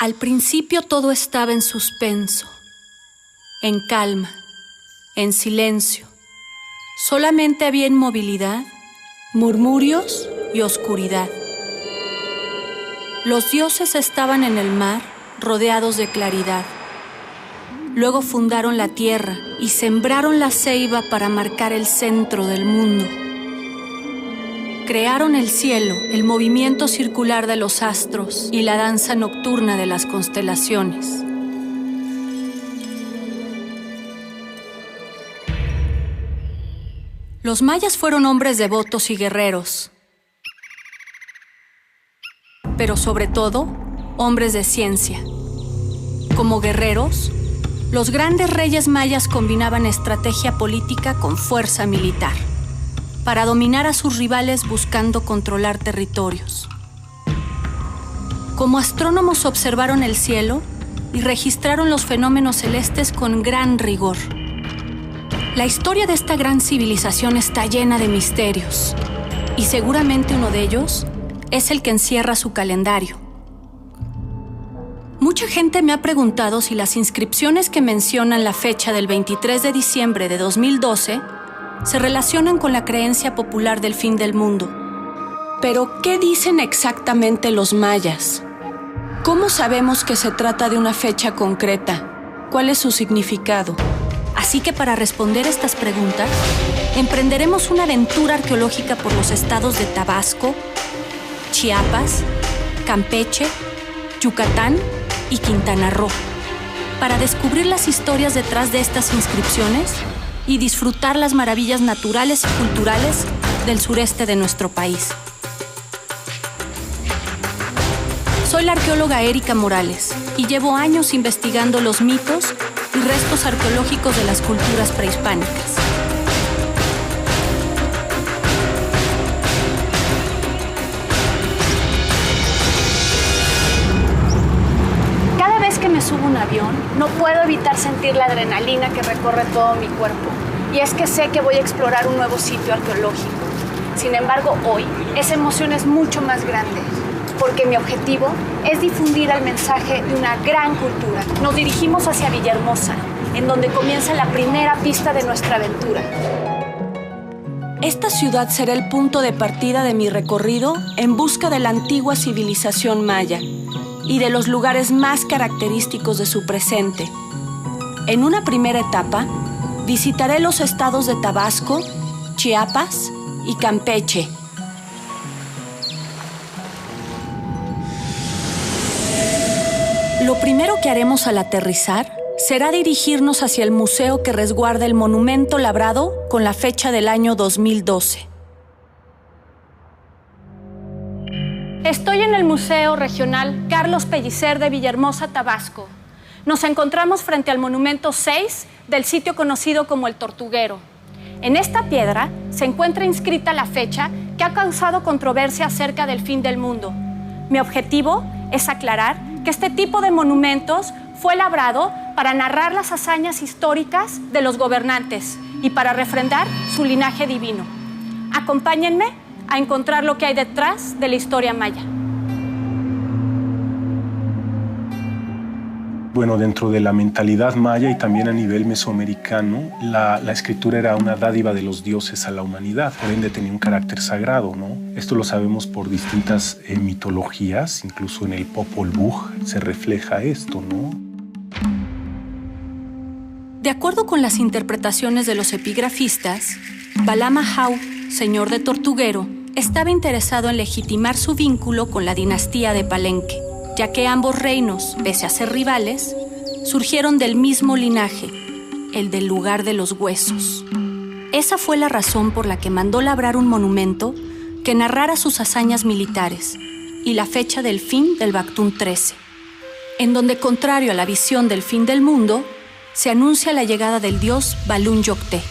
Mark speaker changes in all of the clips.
Speaker 1: Al principio todo estaba en suspenso, en calma, en silencio. Solamente había inmovilidad, murmurios y oscuridad. Los dioses estaban en el mar, rodeados de claridad. Luego fundaron la tierra y sembraron la ceiba para marcar el centro del mundo. Crearon el cielo, el movimiento circular de los astros y la danza nocturna de las constelaciones. Los mayas fueron hombres devotos y guerreros, pero sobre todo, hombres de ciencia. Como guerreros, los grandes reyes mayas combinaban estrategia política con fuerza militar, para dominar a sus rivales buscando controlar territorios. Como astrónomos observaron el cielo y registraron los fenómenos celestes con gran rigor. La historia de esta gran civilización está llena de misterios, y seguramente uno de ellos es el que encierra su calendario. Mucha gente me ha preguntado si las inscripciones que mencionan la fecha del 23 de diciembre de 2012 se relacionan con la creencia popular del fin del mundo. Pero, ¿qué dicen exactamente los mayas? ¿Cómo sabemos que se trata de una fecha concreta? ¿Cuál es su significado? Así que para responder estas preguntas, emprenderemos una aventura arqueológica por los estados de Tabasco, Chiapas, Campeche, Yucatán y Quintana Roo, para descubrir las historias detrás de estas inscripciones y disfrutar las maravillas naturales y culturales del sureste de nuestro país. Soy la arqueóloga Erika Morales y llevo años investigando los mitos y restos arqueológicos de las culturas prehispánicas. Cada vez que me subo a un avión, no puedo evitar sentir la adrenalina que recorre todo mi cuerpo. Y es que sé que voy a explorar un nuevo sitio arqueológico. Sin embargo, hoy, esa emoción es mucho más grande, porque mi objetivo es difundir el mensaje de una gran cultura. Nos dirigimos hacia Villahermosa, en donde comienza la primera pista de nuestra aventura. Esta ciudad será el punto de partida de mi recorrido en busca de la antigua civilización maya y de los lugares más característicos de su presente. En una primera etapa, visitaré los estados de Tabasco, Chiapas y Campeche. Lo primero que haremos al aterrizar será dirigirnos hacia el museo que resguarda el monumento labrado con la fecha del año 2012. Estoy en el Museo Regional Carlos Pellicer de Villahermosa, Tabasco. Nos encontramos frente al monumento 6 del sitio conocido como el Tortuguero. En esta piedra se encuentra inscrita la fecha que ha causado controversia acerca del fin del mundo. Mi objetivo es aclarar que este tipo de monumentos fue labrado para narrar las hazañas históricas de los gobernantes y para refrendar su linaje divino. Acompáñenme a encontrar lo que hay detrás de la historia maya.
Speaker 2: Bueno, dentro de la mentalidad maya y también a nivel mesoamericano, la escritura era una dádiva de los dioses a la humanidad, por ende tenía un carácter sagrado, ¿no? Esto lo sabemos por distintas mitologías, incluso en el Popol Vuh se refleja esto, ¿no?
Speaker 1: De acuerdo con las interpretaciones de los epigrafistas, Balamahau, señor de Tortuguero, estaba interesado en legitimar su vínculo con la dinastía de Palenque, ya que ambos reinos, pese a ser rivales, surgieron del mismo linaje, el del lugar de los huesos. Esa fue la razón por la que mandó labrar un monumento que narrara sus hazañas militares y la fecha del fin del Bactún 13, en donde, contrario a la visión del fin del mundo, se anuncia la llegada del dios Balún Yocté.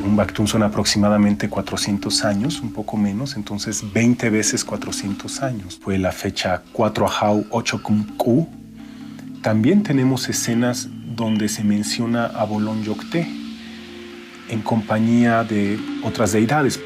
Speaker 2: Un Bactún son aproximadamente 400 años, un poco menos, entonces 20 veces 400 años. Fue la fecha 4 Ajau 8 Kumku. También tenemos escenas donde se menciona a Bolón Yocté en compañía de otras deidades.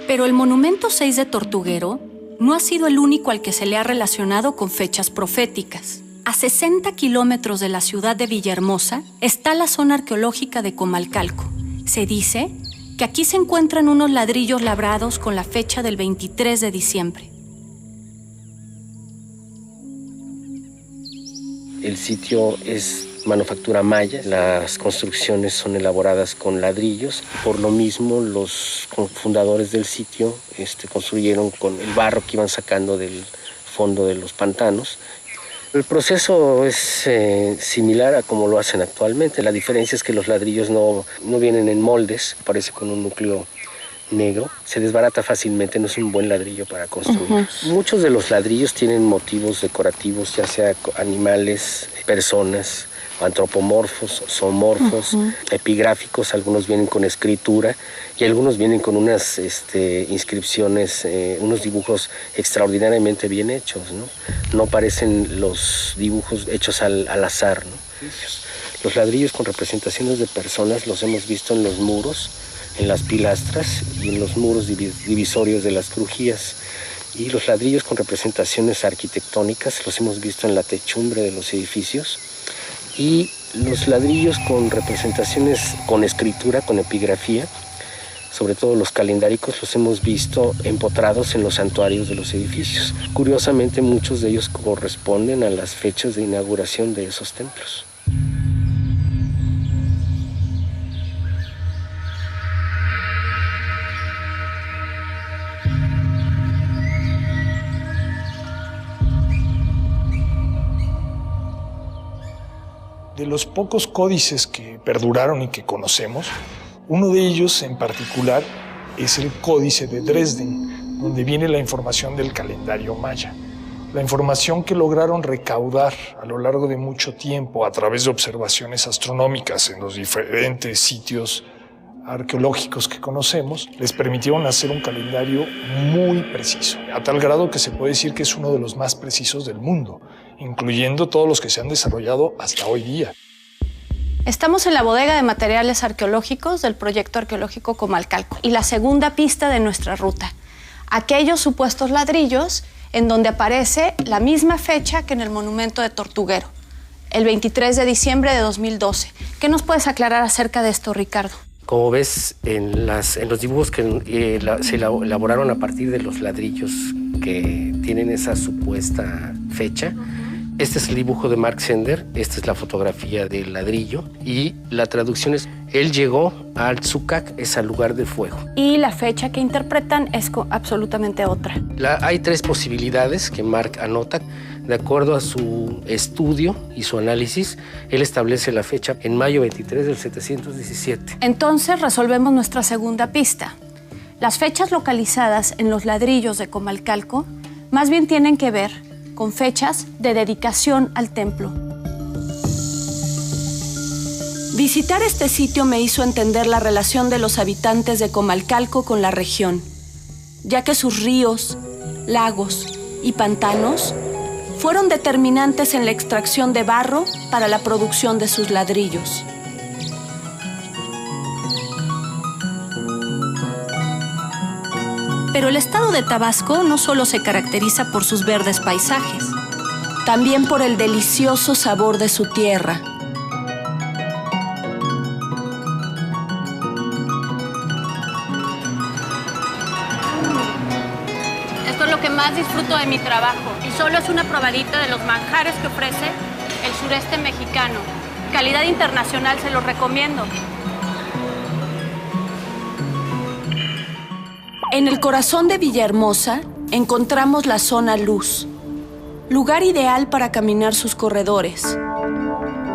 Speaker 1: Pero el monumento 6 de Tortuguero no ha sido el único al que se le ha relacionado con fechas proféticas. A 60 kilómetros de la ciudad de Villahermosa está la zona arqueológica de Comalcalco. Se dice que aquí se encuentran unos ladrillos labrados con la fecha del 23 de diciembre.
Speaker 3: El sitio es manufactura maya, las construcciones son elaboradas con ladrillos. Por lo mismo, los fundadores del sitio construyeron con el barro que iban sacando del fondo de los pantanos. El proceso es similar a como lo hacen actualmente. La diferencia es que los ladrillos no vienen en moldes, aparece con un núcleo negro, se desbarata fácilmente, no es un buen ladrillo para construir. Muchos de los ladrillos tienen motivos decorativos, ya sea animales, personas, antropomorfos, zoomorfos, epigráficos, algunos vienen con escritura y algunos vienen con unas inscripciones, unos dibujos extraordinariamente bien hechos, ¿no? No parecen los dibujos hechos al azar, ¿no? Los ladrillos con representaciones de personas los hemos visto en los muros, en las pilastras y en los muros divisorios de las crujías. Y los ladrillos con representaciones arquitectónicas los hemos visto en la techumbre de los edificios. Y los ladrillos con representaciones con escritura, con epigrafía, sobre todo los calendáricos, los hemos visto empotrados en los santuarios de los edificios. Curiosamente, muchos de ellos corresponden a las fechas de inauguración de esos templos.
Speaker 4: De los pocos códices que perduraron y que conocemos, uno de ellos en particular es el Códice de Dresden, donde viene la información del calendario maya. La información que lograron recaudar a lo largo de mucho tiempo a través de observaciones astronómicas en los diferentes sitios arqueológicos que conocemos, les permitieron hacer un calendario muy preciso, a tal grado que se puede decir que es uno de los más precisos del mundo, incluyendo todos los que se han desarrollado hasta hoy día.
Speaker 1: Estamos en la bodega de materiales arqueológicos del proyecto arqueológico Comalcalco y la segunda pista de nuestra ruta, aquellos supuestos ladrillos en donde aparece la misma fecha que en el monumento de Tortuguero, el 23 de diciembre de 2012. ¿Qué nos puedes aclarar acerca de esto, Ricardo?
Speaker 3: Como ves en los dibujos que se elaboraron a partir de los ladrillos que tienen esa supuesta fecha, este es el dibujo de Mark Sender, esta es la fotografía del ladrillo y la traducción es: él llegó al Tzukak, es al lugar de fuego.
Speaker 1: Y la fecha que interpretan es absolutamente otra.
Speaker 3: Hay tres posibilidades que Mark anota. De acuerdo a su estudio y su análisis, él establece la fecha en mayo 23 del 717.
Speaker 1: Entonces resolvemos nuestra segunda pista. Las fechas localizadas en los ladrillos de Comalcalco más bien tienen que ver con fechas de dedicación al templo. Visitar este sitio me hizo entender la relación de los habitantes de Comalcalco con la región, ya que sus ríos, lagos y pantanos fueron determinantes en la extracción de barro para la producción de sus ladrillos. Pero el estado de Tabasco no solo se caracteriza por sus verdes paisajes, también por el delicioso sabor de su tierra. Esto es lo que más disfruto de mi trabajo y solo es una probadita de los manjares que ofrece el sureste mexicano. Calidad internacional, se los recomiendo. En el corazón de Villahermosa encontramos la zona Luz, lugar ideal para caminar sus corredores.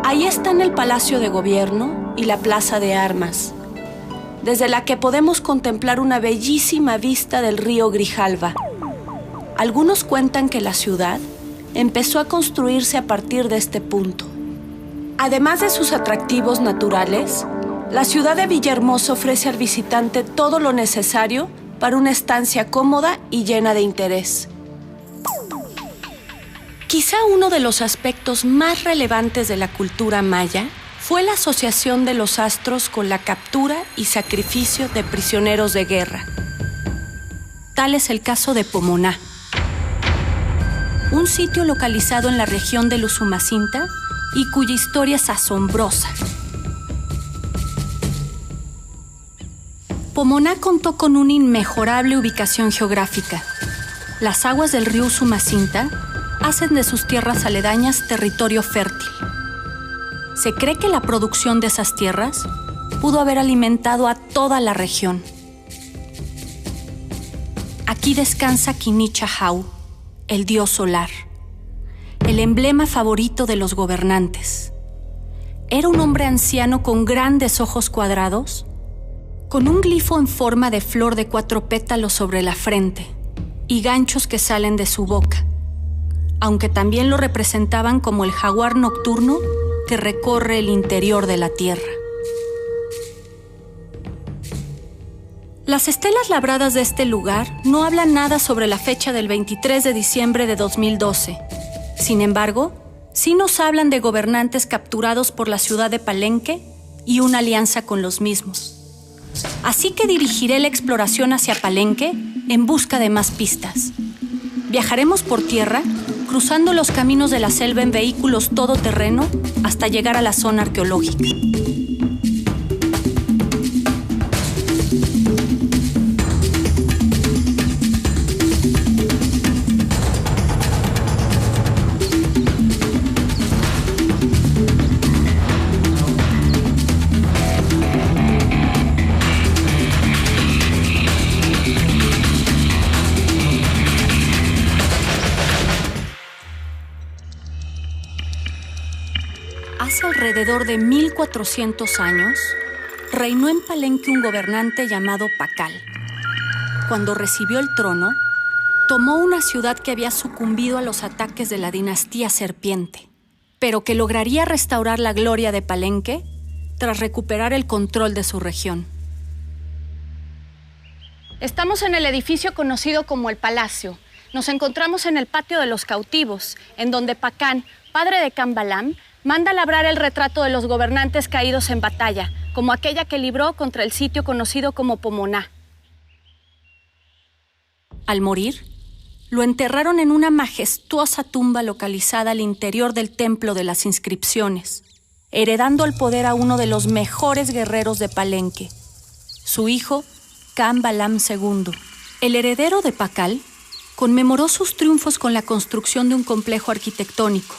Speaker 1: Ahí están el Palacio de Gobierno y la Plaza de Armas, desde la que podemos contemplar una bellísima vista del río Grijalva. Algunos cuentan que la ciudad empezó a construirse a partir de este punto. Además de sus atractivos naturales, la ciudad de Villahermosa ofrece al visitante todo lo necesario para una estancia cómoda y llena de interés. Quizá uno de los aspectos más relevantes de la cultura maya fue la asociación de los astros con la captura y sacrificio de prisioneros de guerra. Tal es el caso de Pomoná. un sitio localizado en la región del Usumacinta y cuya historia es asombrosa. Pomoná contó con una inmejorable ubicación geográfica. Las aguas del río Usumacinta hacen de sus tierras aledañas territorio fértil. Se cree que la producción de esas tierras pudo haber alimentado a toda la región. Aquí descansa Quinichahau, el dios solar, el emblema favorito de los gobernantes. Era un hombre anciano con grandes ojos cuadrados, con un glifo en forma de flor de 4 pétalos sobre la frente y ganchos que salen de su boca, aunque también lo representaban como el jaguar nocturno que recorre el interior de la tierra. Las estelas labradas de este lugar no hablan nada sobre la fecha del 23 de diciembre de 2012. Sin embargo, sí nos hablan de gobernantes capturados por la ciudad de Palenque y una alianza con los mismos. Así que dirigiré la exploración hacia Palenque en busca de más pistas. Viajaremos por tierra, cruzando los caminos de la selva en vehículos todoterreno hasta llegar a la zona arqueológica. Hace alrededor de 1400 años, reinó en Palenque un gobernante llamado Pacal. Cuando recibió el trono, tomó una ciudad que había sucumbido a los ataques de la dinastía Serpiente, pero que lograría restaurar la gloria de Palenque tras recuperar el control de su región.
Speaker 5: Estamos en el edificio conocido como el Palacio. Nos encontramos en el patio de los cautivos, en donde Pacán, padre de Cambalam, manda labrar el retrato de los gobernantes caídos en batalla, como aquella que libró contra el sitio conocido como Pomoná.
Speaker 1: Al morir, lo enterraron en una majestuosa tumba localizada al interior del Templo de las Inscripciones, heredando el poder a uno de los mejores guerreros de Palenque, su hijo Cambalam II. El heredero de Pacal conmemoró sus triunfos con la construcción de un complejo arquitectónico,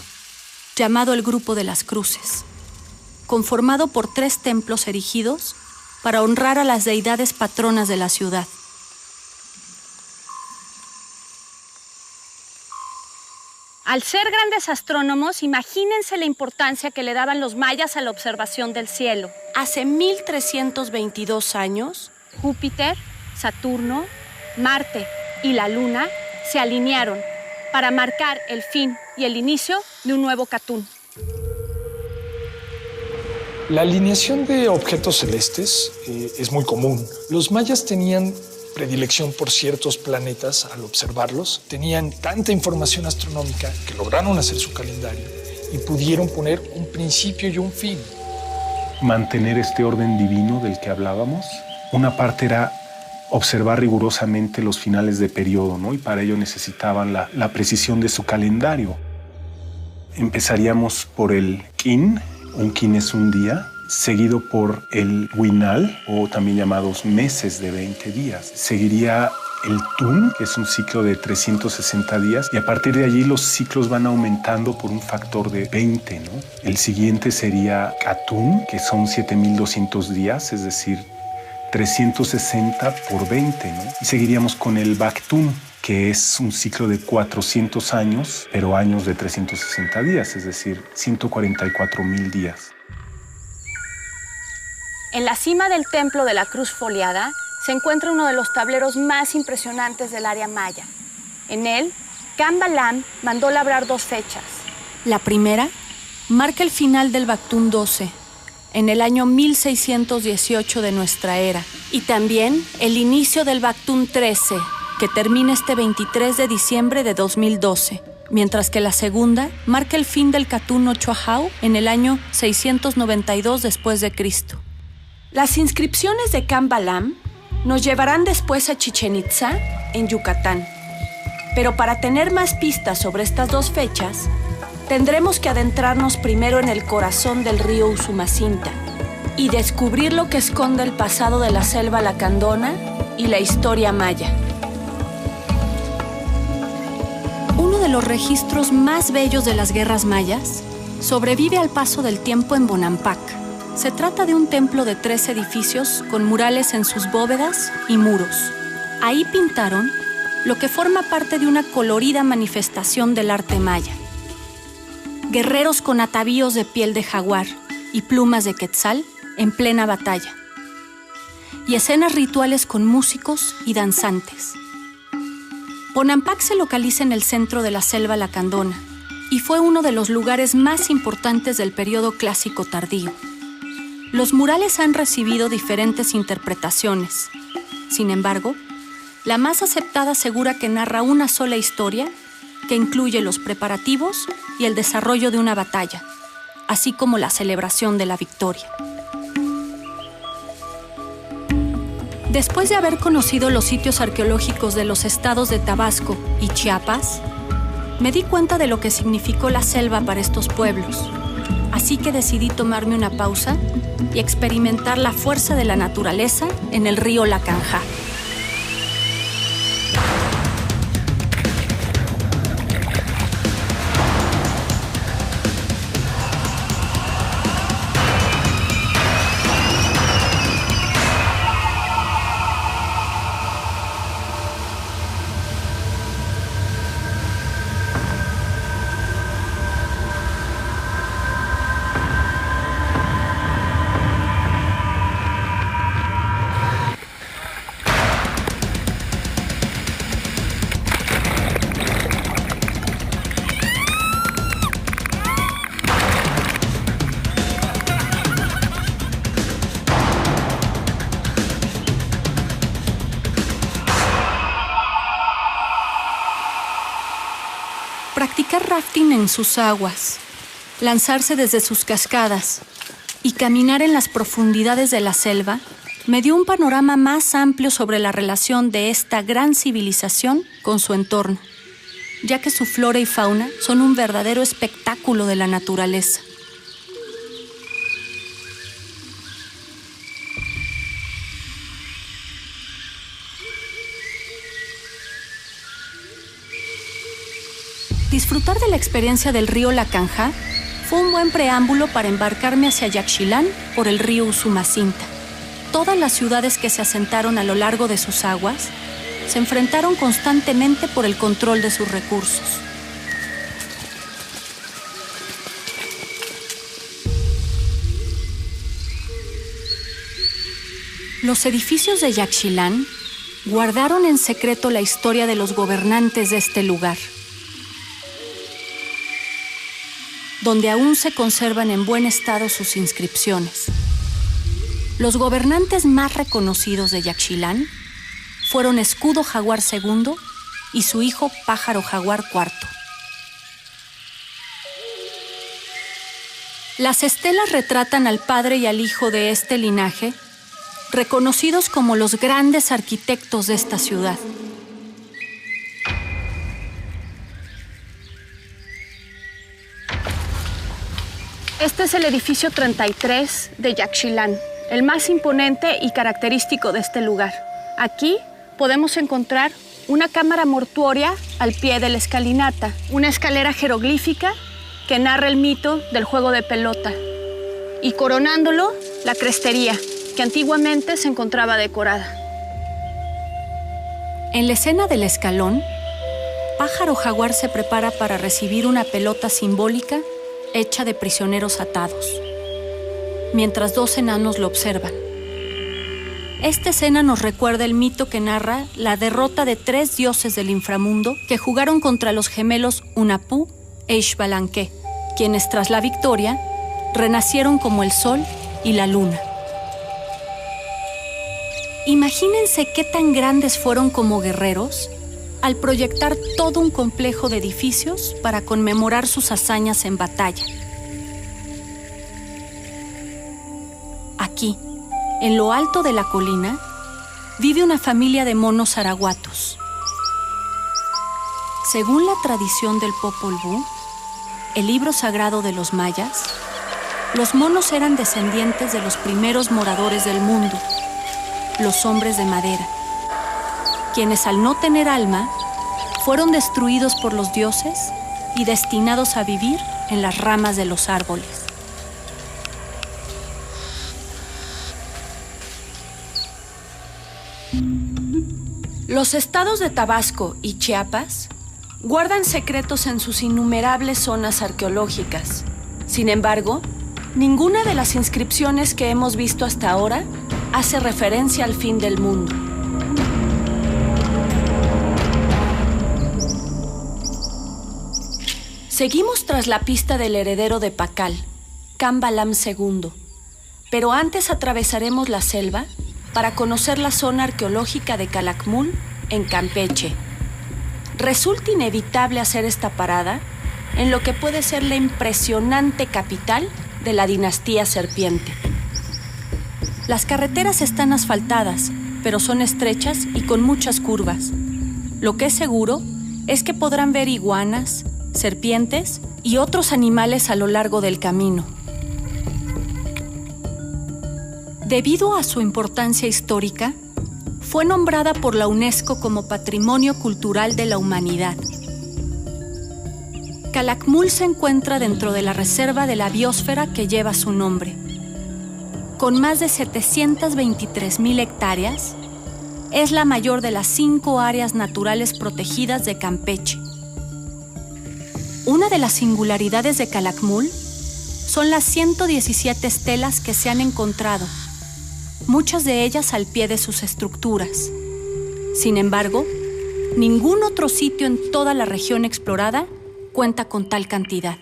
Speaker 1: llamado el Grupo de las Cruces, conformado por 3 templos erigidos para honrar a las deidades patronas de la ciudad.
Speaker 5: Al ser grandes astrónomos, imagínense la importancia que le daban los mayas a la observación del cielo.
Speaker 1: Hace 1322 años,
Speaker 5: Júpiter, Saturno, Marte y la Luna se alinearon para marcar el fin y el inicio de un nuevo Catún.
Speaker 4: La alineación de objetos celestes es muy común. Los mayas tenían predilección por ciertos planetas al observarlos. Tenían tanta información astronómica que lograron hacer su calendario y pudieron poner un principio y un fin.
Speaker 2: Mantener este orden divino del que hablábamos. Una parte era observar rigurosamente los finales de periodo, ¿no? Y para ello necesitaban la precisión de su calendario. Empezaríamos por el Kin. Un Kin es un día, seguido por el Winal, o también llamados meses de 20 días. Seguiría el Tun, que es un ciclo de 360 días, y a partir de allí los ciclos van aumentando por un factor de 20, ¿no? El siguiente sería Katun, que son 7200 días, es decir, 360 por 20, ¿no? Y seguiríamos con el Baktun, que es un ciclo de 400 años, pero años de 360 días, es decir, 144,000 días.
Speaker 5: En la cima del Templo de la Cruz Foliada se encuentra uno de los tableros más impresionantes del área maya. En él, Cambalam mandó labrar 2 fechas.
Speaker 1: La primera marca el final del Baktún 12, en el año 1618 de nuestra era, y también el inicio del Baktún 13, que termina este 23 de diciembre de 2012, mientras que la segunda marca el fin del Catún Ochoajau en el año 692 después de Cristo. Las inscripciones de Cambalam nos llevarán después a Chichén Itzá, en Yucatán. Pero para tener más pistas sobre estas dos fechas, tendremos que adentrarnos primero en el corazón del río Usumacinta y descubrir lo que esconde el pasado de la selva lacandona y la historia maya. Uno de los registros más bellos de las guerras mayas sobrevive al paso del tiempo en Bonampak. Se trata de un templo de 3 edificios con murales en sus bóvedas y muros. Ahí pintaron lo que forma parte de una colorida manifestación del arte maya. Guerreros con atavíos de piel de jaguar y plumas de quetzal en plena batalla. Y escenas rituales con músicos y danzantes. Bonampak se localiza en el centro de la selva lacandona y fue uno de los lugares más importantes del periodo clásico tardío. Los murales han recibido diferentes interpretaciones. Sin embargo, la más aceptada asegura que narra una sola historia que incluye los preparativos y el desarrollo de una batalla, así como la celebración de la victoria. Después de haber conocido los sitios arqueológicos de los estados de Tabasco y Chiapas, me di cuenta de lo que significó la selva para estos pueblos. Así que decidí tomarme una pausa y experimentar la fuerza de la naturaleza en el río Lacanjá. Practicar rafting en sus aguas, lanzarse desde sus cascadas y caminar en las profundidades de la selva me dio un panorama más amplio sobre la relación de esta gran civilización con su entorno, ya que su flora y fauna son un verdadero espectáculo de la naturaleza. Disfrutar de la experiencia del río Lacanjá fue un buen preámbulo para embarcarme hacia Yaxchilán por el río Usumacinta. Todas las ciudades que se asentaron a lo largo de sus aguas se enfrentaron constantemente por el control de sus recursos. Los edificios de Yaxchilán guardaron en secreto la historia de los gobernantes de este lugar, donde aún se conservan en buen estado sus inscripciones. Los gobernantes más reconocidos de Yaxchilán fueron Escudo Jaguar II y su hijo Pájaro Jaguar IV. Las estelas retratan al padre y al hijo de este linaje, reconocidos como los grandes arquitectos de esta ciudad.
Speaker 5: Este es el edificio 33 de Yaxchilán, el más imponente y característico de este lugar. Aquí podemos encontrar una cámara mortuoria al pie de la escalinata, una escalera jeroglífica que narra el mito del juego de pelota, y coronándolo, la crestería, que antiguamente se encontraba decorada.
Speaker 1: En la escena del escalón, Pájaro Jaguar se prepara para recibir una pelota simbólica hecha de prisioneros atados, mientras 2 enanos lo observan. Esta escena nos recuerda el mito que narra la derrota de 3 dioses del inframundo que jugaron contra los gemelos Hunahpu e Xbalanque, quienes tras la victoria renacieron como el sol y la luna. Imagínense qué tan grandes fueron como guerreros al proyectar todo un complejo de edificios para conmemorar sus hazañas en batalla. Aquí, en lo alto de la colina, vive una familia de monos araguatos. Según la tradición del Popol Vuh, el libro sagrado de los mayas, los monos eran descendientes de los primeros moradores del mundo, los hombres de madera, quienes al no tener alma, fueron destruidos por los dioses y destinados a vivir en las ramas de los árboles. Los estados de Tabasco y Chiapas guardan secretos en sus innumerables zonas arqueológicas. Sin embargo, ninguna de las inscripciones que hemos visto hasta ahora hace referencia al fin del mundo. Seguimos tras la pista del heredero de Pakal, Kambalam II, pero antes atravesaremos la selva para conocer la zona arqueológica de Calakmul, en Campeche. Resulta inevitable hacer esta parada en lo que puede ser la impresionante capital de la dinastía Serpiente. Las carreteras están asfaltadas, pero son estrechas y con muchas curvas. Lo que es seguro es que podrán ver iguanas, serpientes y otros animales a lo largo del camino. Debido a su importancia histórica, fue nombrada por la UNESCO como Patrimonio Cultural de la Humanidad. Calakmul se encuentra dentro de la reserva de la biosfera que lleva su nombre. Con más de 723,000 hectáreas, es la mayor de las 5 áreas naturales protegidas de Campeche. Una de las singularidades de Calakmul son las 117 estelas que se han encontrado, muchas de ellas al pie de sus estructuras. Sin embargo, ningún otro sitio en toda la región explorada cuenta con tal cantidad.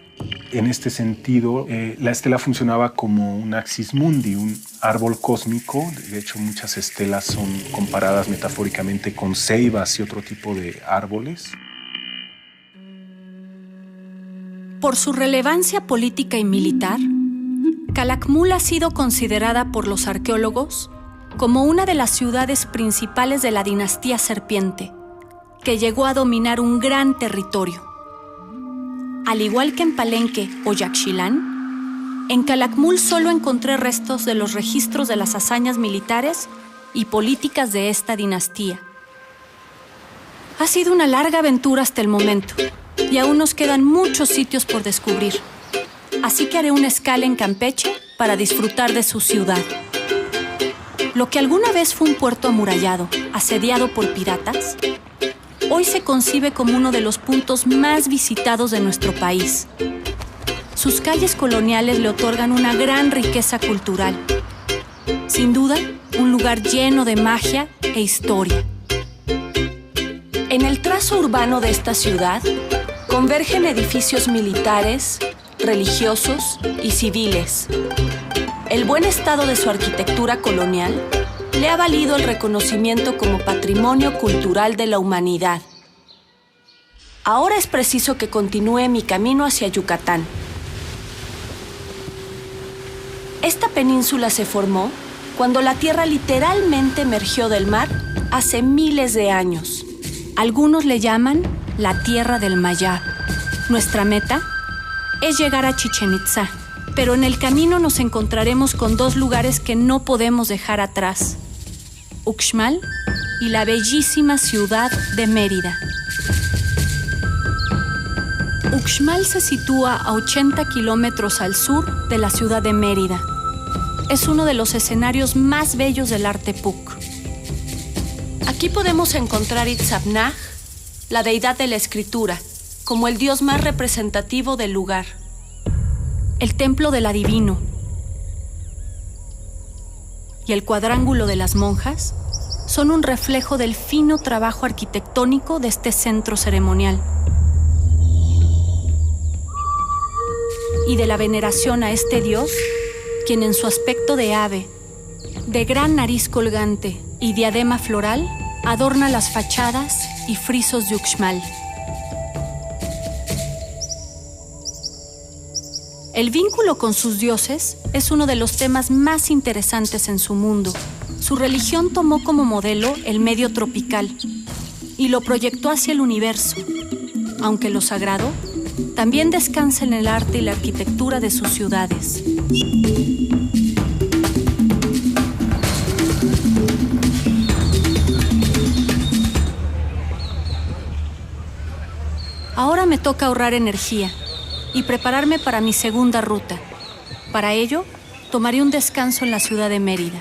Speaker 2: En este sentido, la estela funcionaba como un axis mundi, un árbol cósmico. De hecho, muchas estelas son comparadas metafóricamente con ceibas y otro tipo de árboles.
Speaker 1: Por su relevancia política y militar, Calakmul ha sido considerada por los arqueólogos como una de las ciudades principales de la dinastía Serpiente, que llegó a dominar un gran territorio. Al igual que en Palenque o Yaxchilán, en Calakmul solo encontré restos de los registros de las hazañas militares y políticas de esta dinastía. Ha sido una larga aventura hasta el momento, y aún nos quedan muchos sitios por descubrir. Así que haré una escala en Campeche para disfrutar de su ciudad. Lo que alguna vez fue un puerto amurallado, asediado por piratas, hoy se concibe como uno de los puntos más visitados de nuestro país. Sus calles coloniales le otorgan una gran riqueza cultural. Sin duda, un lugar lleno de magia e historia. En el trazo urbano de esta ciudad, convergen edificios militares, religiosos y civiles. El buen estado de su arquitectura colonial le ha valido el reconocimiento como Patrimonio Cultural de la Humanidad. Ahora es preciso que continúe mi camino hacia Yucatán. Esta península se formó cuando la tierra literalmente emergió del mar hace miles de años. Algunos le llaman la Tierra del Mayab. Nuestra meta es llegar a Chichén Itzá, pero en el camino nos encontraremos con 2 lugares que no podemos dejar atrás: Uxmal y la bellísima ciudad de Mérida. Uxmal se sitúa a 80 kilómetros al sur de la ciudad de Mérida. Es uno de los escenarios más bellos del arte Puc. Aquí podemos encontrar Itzapnaj, la deidad de la escritura, como el dios más representativo del lugar. El templo del adivino y el cuadrángulo de las monjas son un reflejo del fino trabajo arquitectónico de este centro ceremonial y de la veneración a este dios, quien en su aspecto de ave, de gran nariz colgante y diadema floral, adorna las fachadas y frisos de Uxmal. El vínculo con sus dioses es uno de los temas más interesantes en su mundo. Su religión tomó como modelo el medio tropical y lo proyectó hacia el universo, aunque lo sagrado, también descansa en el arte y la arquitectura de sus ciudades. Ahora me toca ahorrar energía y prepararme para mi segunda ruta. Para ello, tomaré un descanso en la ciudad de Mérida.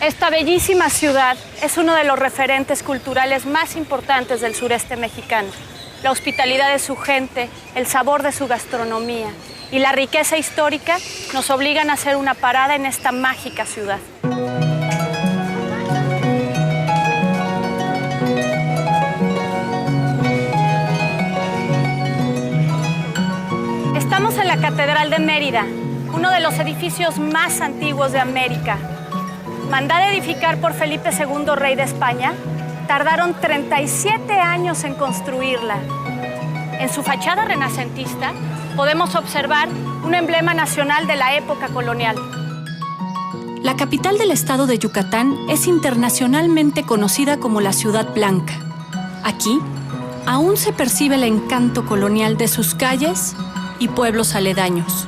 Speaker 5: Esta bellísima ciudad es uno de los referentes culturales más importantes del sureste mexicano. La hospitalidad de su gente, el sabor de su gastronomía y la riqueza histórica nos obligan a hacer una parada en esta mágica ciudad. Estamos en la Catedral de Mérida, uno de los edificios más antiguos de América. Mandada edificar por Felipe II, rey de España, tardaron 37 años en construirla. En su fachada renacentista podemos observar un emblema nacional de la época colonial.
Speaker 1: La capital del estado de Yucatán es internacionalmente conocida como la Ciudad Blanca. Aquí aún se percibe el encanto colonial de sus calles y pueblos aledaños.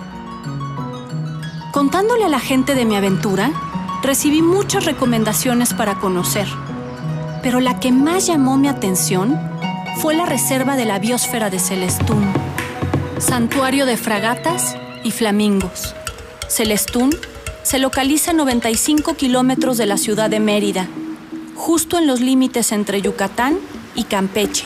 Speaker 1: Contándole a la gente de mi aventura, recibí muchas recomendaciones para conocer, pero la que más llamó mi atención fue la reserva de la biosfera de Celestún, santuario de fragatas y flamingos. Celestún se localiza a 95 kilómetros de la ciudad de Mérida, justo en los límites entre Yucatán y Campeche.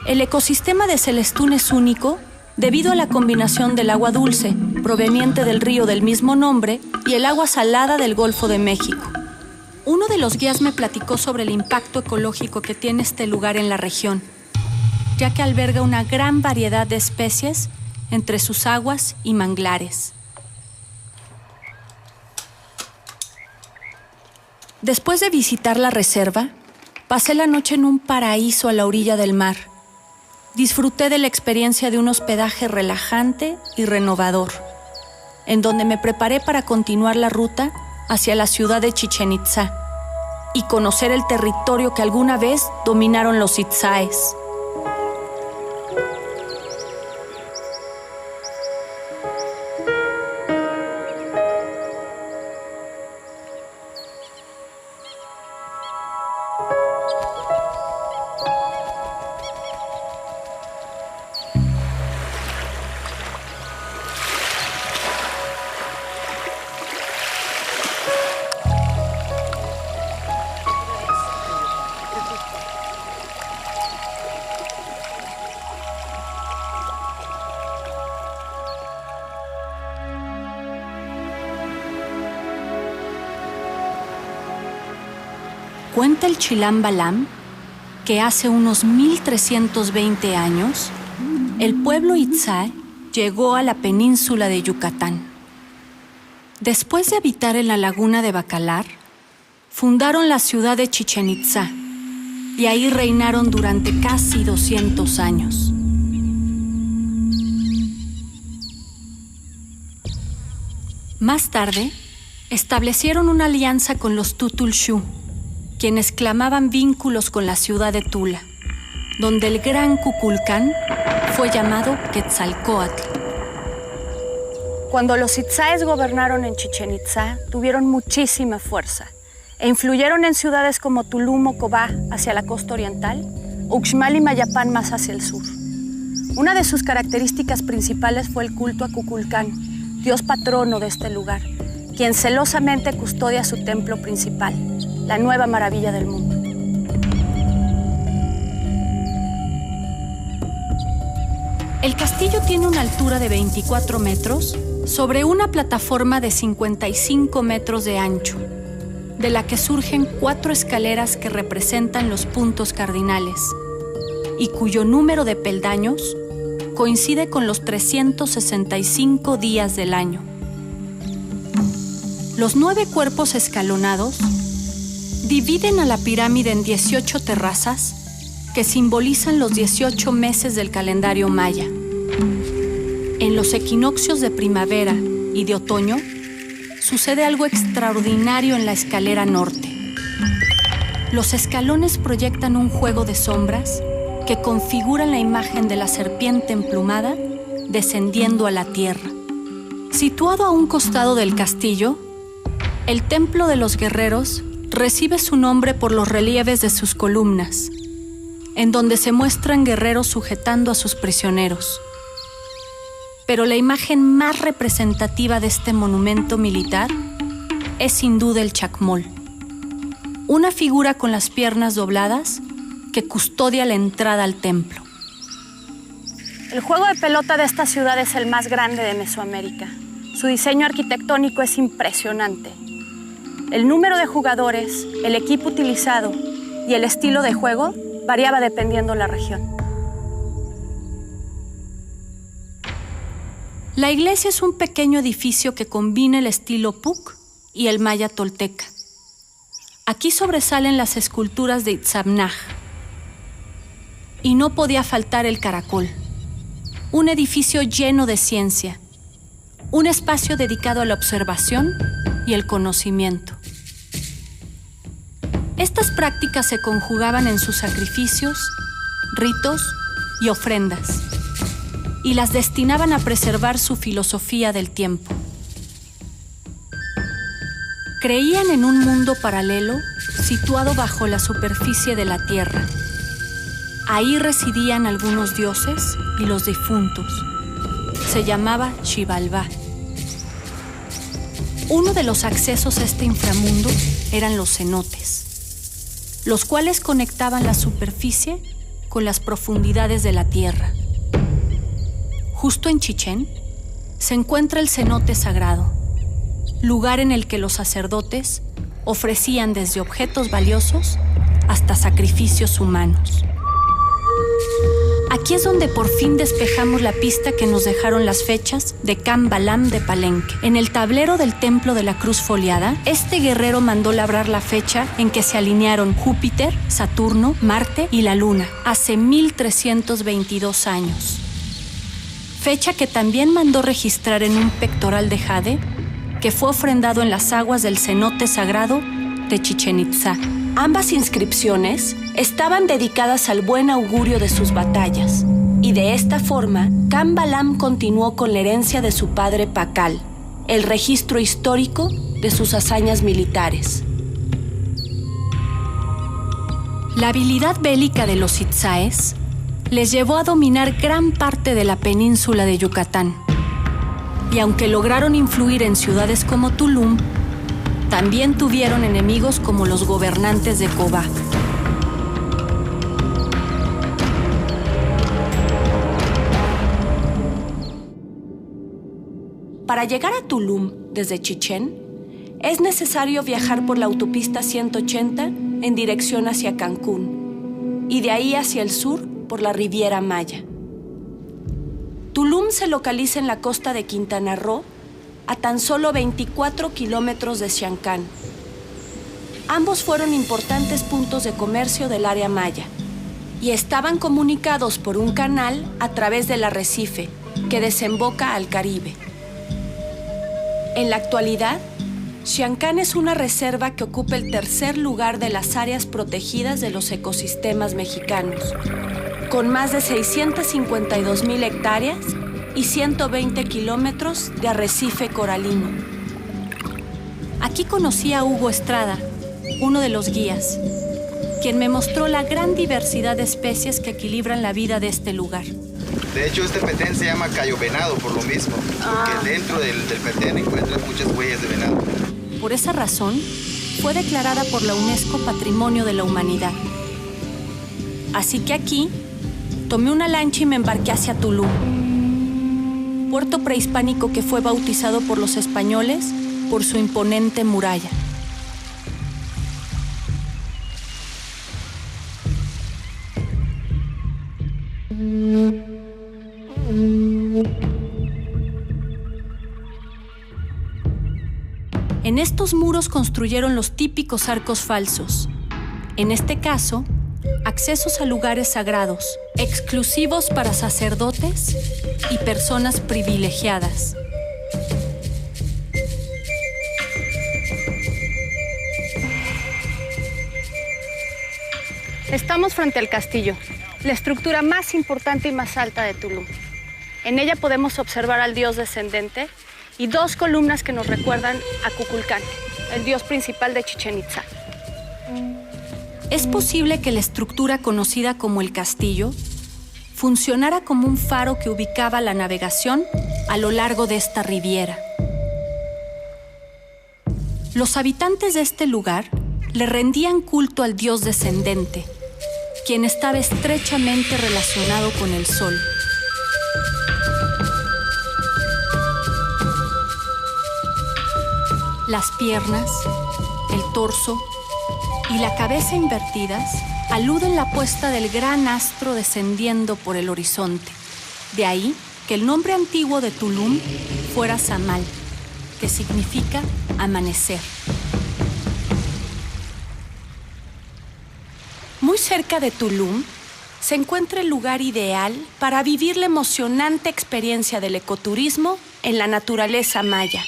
Speaker 1: El ecosistema de Celestún es único debido a la combinación del agua dulce, proveniente del río del mismo nombre, y el agua salada del Golfo de México. Uno de los guías me platicó sobre el impacto ecológico que tiene este lugar en la región, ya que alberga una gran variedad de especies entre sus aguas y manglares. Después de visitar la reserva, pasé la noche en un paraíso a la orilla del mar. Disfruté de la experiencia de un hospedaje relajante y renovador, en donde me preparé para continuar la ruta hacia la ciudad de Chichén Itzá y conocer el territorio que alguna vez dominaron los itzáes. Cuenta el Chilam Balam que hace unos 1320 años, el pueblo Itzá llegó a la península de Yucatán. Después de habitar en la laguna de Bacalar, fundaron la ciudad de Chichén Itzá y ahí reinaron durante casi 200 años. Más tarde, establecieron una alianza con los Tutulxú, quienes clamaban vínculos con la ciudad de Tula, donde el gran Kukulcán fue llamado Quetzalcóatl.
Speaker 5: Cuando los itzáes gobernaron en Chichén Itzá, tuvieron muchísima fuerza e influyeron en ciudades como Tulum o Cobá hacia la costa oriental, Uxmal y Mayapán más hacia el sur. Una de sus características principales fue el culto a Kukulcán, dios patrono de este lugar, quien celosamente custodia su templo principal, la nueva maravilla del mundo.
Speaker 1: El castillo tiene una altura de 24 metros sobre una plataforma de 55 metros de ancho, de la que surgen 4 escaleras que representan los puntos cardinales y cuyo número de peldaños coincide con los 365 días del año. Los 9 cuerpos escalonados dividen a la pirámide en 18 terrazas que simbolizan los 18 meses del calendario maya. En los equinoccios de primavera y de otoño, sucede algo extraordinario en la escalera norte. Los escalones proyectan un juego de sombras que configuran la imagen de la serpiente emplumada descendiendo a la tierra. Situado a un costado del castillo, el Templo de los Guerreros recibe su nombre por los relieves de sus columnas, en donde se muestran guerreros sujetando a sus prisioneros. Pero la imagen más representativa de este monumento militar es sin duda el chacmol, una figura con las piernas dobladas que custodia la entrada al templo.
Speaker 5: El juego de pelota de esta ciudad es el más grande de Mesoamérica. Su diseño arquitectónico es impresionante. El número de jugadores, el equipo utilizado y el estilo de juego variaba dependiendo la región.
Speaker 1: La iglesia es un pequeño edificio que combina el estilo Puc y el maya tolteca. Aquí sobresalen las esculturas de Itzamnaj. Y no podía faltar el caracol, un edificio lleno de ciencia, un espacio dedicado a la observación y el conocimiento. Estas prácticas se conjugaban en sus sacrificios, ritos y ofrendas, y las destinaban a preservar su filosofía del tiempo. Creían en un mundo paralelo situado bajo la superficie de la tierra. Ahí residían algunos dioses y los difuntos. Se llamaba Xibalbá. Uno de los accesos a este inframundo eran los cenotes, los cuales conectaban la superficie con las profundidades de la tierra. Justo en Chichén se encuentra el cenote sagrado, lugar en el que los sacerdotes ofrecían desde objetos valiosos hasta sacrificios humanos. Aquí es donde por fin despejamos la pista que nos dejaron las fechas de Cambalam de Palenque. En el tablero del Templo de la Cruz Foliada, este guerrero mandó labrar la fecha en que se alinearon Júpiter, Saturno, Marte y la Luna, hace 1322 años. Fecha que también mandó registrar en un pectoral de jade que fue ofrendado en las aguas del cenote sagrado de Chichén Itzá. Ambas inscripciones estaban dedicadas al buen augurio de sus batallas, y de esta forma, Cambalam continuó con la herencia de su padre Pacal, el registro histórico de sus hazañas militares. La habilidad bélica de los itzáes les llevó a dominar gran parte de la península de Yucatán, y aunque lograron influir en ciudades como Tulum, también tuvieron enemigos como los gobernantes de Cobá. Para llegar a Tulum desde Chichén, es necesario viajar por la autopista 180 en dirección hacia Cancún y de ahí hacia el sur por la Riviera Maya. Tulum se localiza en la costa de Quintana Roo, a tan solo 24 kilómetros de Xiancán. Ambos fueron importantes puntos de comercio del área maya y estaban comunicados por un canal a través del arrecife que desemboca al Caribe. En la actualidad, Xiancán es una reserva que ocupa el tercer lugar de las áreas protegidas de los ecosistemas mexicanos, con más de 652,000 hectáreas y 120 kilómetros de arrecife coralino. Aquí conocí a Hugo Estrada, uno de los guías, quien me mostró la gran diversidad de especies que equilibran la vida de este lugar.
Speaker 6: De hecho, este petén se llama Cayo Venado por lo mismo, porque dentro del petén encuentras muchas huellas de venado.
Speaker 1: Por esa razón, fue declarada por la UNESCO Patrimonio de la Humanidad. Así que aquí, tomé una lancha y me embarqué hacia Tulum, puerto prehispánico que fue bautizado por los españoles por su imponente muralla. En estos muros construyeron los típicos arcos falsos. En este caso, accesos a lugares sagrados, exclusivos para sacerdotes y personas privilegiadas.
Speaker 5: Estamos frente al castillo, la estructura más importante y más alta de Tulum. En ella podemos observar al dios descendente y 2 columnas que nos recuerdan a Kukulcán, el dios principal de Chichén Itzá.
Speaker 1: Es posible que la estructura conocida como el castillo funcionara como un faro que ubicaba la navegación a lo largo de esta riviera. Los habitantes de este lugar le rendían culto al dios descendente, quien estaba estrechamente relacionado con el sol. Las piernas, el torso y la cabeza invertidas aluden la puesta del gran astro descendiendo por el horizonte. De ahí que el nombre antiguo de Tulum fuera Samal, que significa amanecer. Muy cerca de Tulum se encuentra el lugar ideal para vivir la emocionante experiencia del ecoturismo en la naturaleza maya.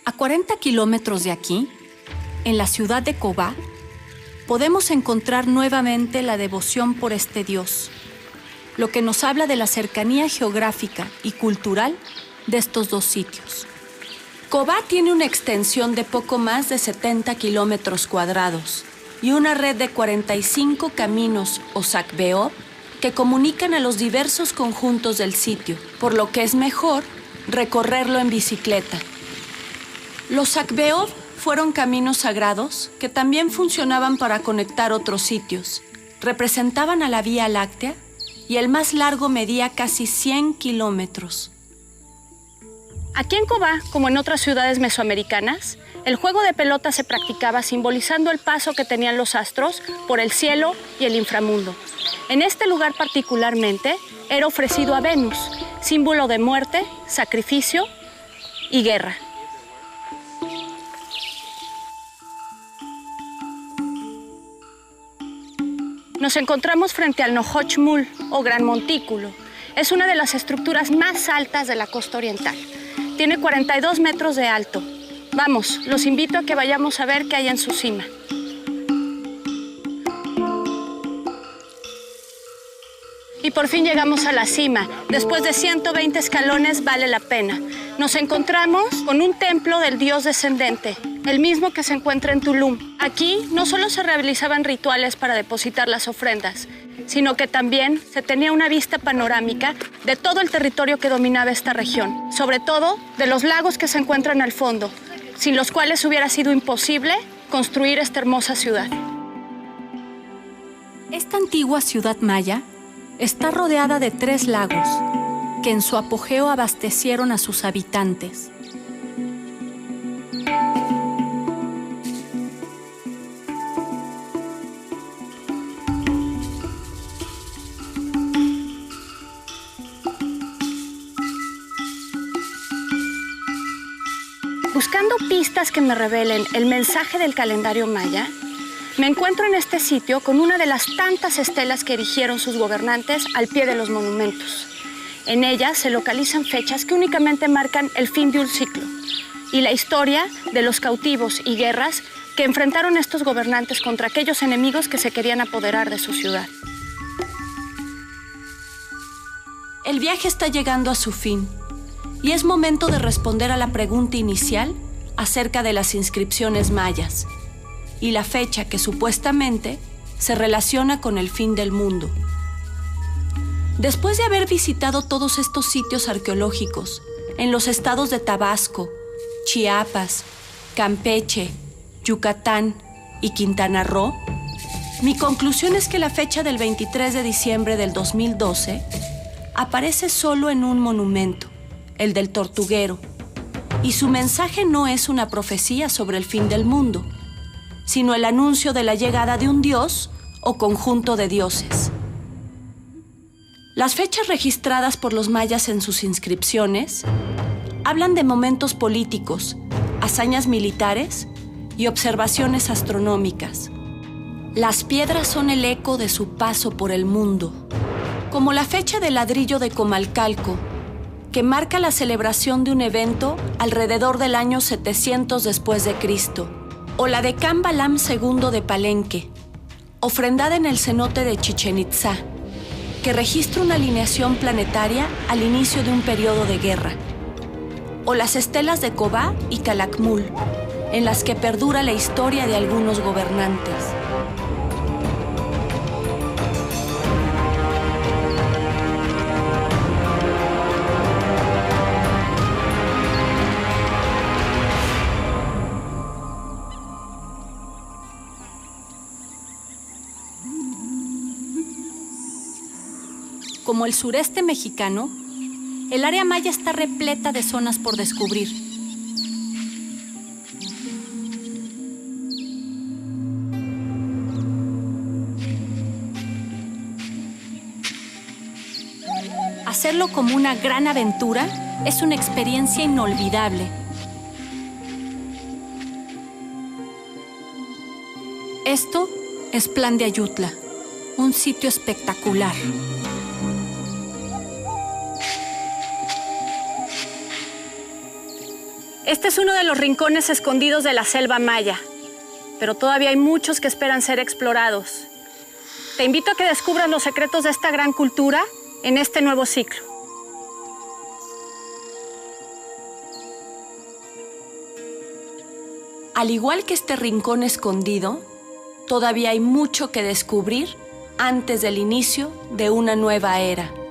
Speaker 1: A 40 kilómetros de aquí, en la ciudad de Cobá, podemos encontrar nuevamente la devoción por este dios, lo que nos habla de la cercanía geográfica y cultural de estos 2 sitios. Cobá tiene una extensión de poco más de 70 kilómetros cuadrados y una red de 45 caminos o sakbeob que comunican a los diversos conjuntos del sitio, por lo que es mejor recorrerlo en bicicleta. Los sakbeob fueron caminos sagrados que también funcionaban para conectar otros sitios. Representaban a la Vía Láctea y el más largo medía casi 100 kilómetros.
Speaker 5: Aquí en Cobá, como en otras ciudades mesoamericanas, el juego de pelota se practicaba simbolizando el paso que tenían los astros por el cielo y el inframundo. En este lugar particularmente era ofrecido a Venus, símbolo de muerte, sacrificio y guerra. Nos encontramos frente al Nohochmul, o Gran Montículo. Es una de las estructuras más altas de la costa oriental. Tiene 42 metros de alto. Vamos, los invito a que vayamos a ver qué hay en su cima. Y por fin llegamos a la cima. Después de 120 escalones vale la pena. Nos encontramos con un templo del dios descendente, el mismo que se encuentra en Tulum. Aquí no solo se realizaban rituales para depositar las ofrendas, sino que también se tenía una vista panorámica de todo el territorio que dominaba esta región, sobre todo de los lagos que se encuentran al fondo, sin los cuales hubiera sido imposible construir esta hermosa ciudad.
Speaker 1: Esta antigua ciudad maya está rodeada de 3 lagos que en su apogeo abastecieron a sus habitantes.
Speaker 5: Buscando pistas que me revelen el mensaje del calendario maya, me encuentro en este sitio con una de las tantas estelas que erigieron sus gobernantes al pie de los monumentos. En ellas se localizan fechas que únicamente marcan el fin de un ciclo y la historia de los cautivos y guerras que enfrentaron estos gobernantes contra aquellos enemigos que se querían apoderar de su ciudad.
Speaker 1: El viaje está llegando a su fin y es momento de responder a la pregunta inicial acerca de las inscripciones mayas y la fecha que supuestamente se relaciona con el fin del mundo. Después de haber visitado todos estos sitios arqueológicos en los estados de Tabasco, Chiapas, Campeche, Yucatán y Quintana Roo, mi conclusión es que la fecha del 23 de diciembre del 2012 aparece solo en un monumento, el del Tortuguero, Y su mensaje no es una profecía sobre el fin del mundo, sino el anuncio de la llegada de un dios o conjunto de dioses. Las fechas registradas por los mayas en sus inscripciones hablan de momentos políticos, hazañas militares y observaciones astronómicas. Las piedras son el eco de su paso por el mundo, como la fecha del ladrillo de Comalcalco, que marca la celebración de un evento alrededor del año 700 después de Cristo, o la de Cambalam II de Palenque, ofrendada en el cenote de Chichén Itzá, que registra una alineación planetaria al inicio de un periodo de guerra, o las estelas de Cobá y Calakmul, en las que perdura la historia de algunos gobernantes. Como el sureste mexicano, el área maya está repleta de zonas por descubrir. Hacerlo como una gran aventura es una experiencia inolvidable. Esto es Plan de Ayutla, un sitio espectacular.
Speaker 5: Este es uno de los rincones escondidos de la selva maya, pero todavía hay muchos que esperan ser explorados. Te invito a que descubras los secretos de esta gran cultura en este nuevo ciclo.
Speaker 1: Al igual que este rincón escondido, todavía hay mucho que descubrir antes del inicio de una nueva era.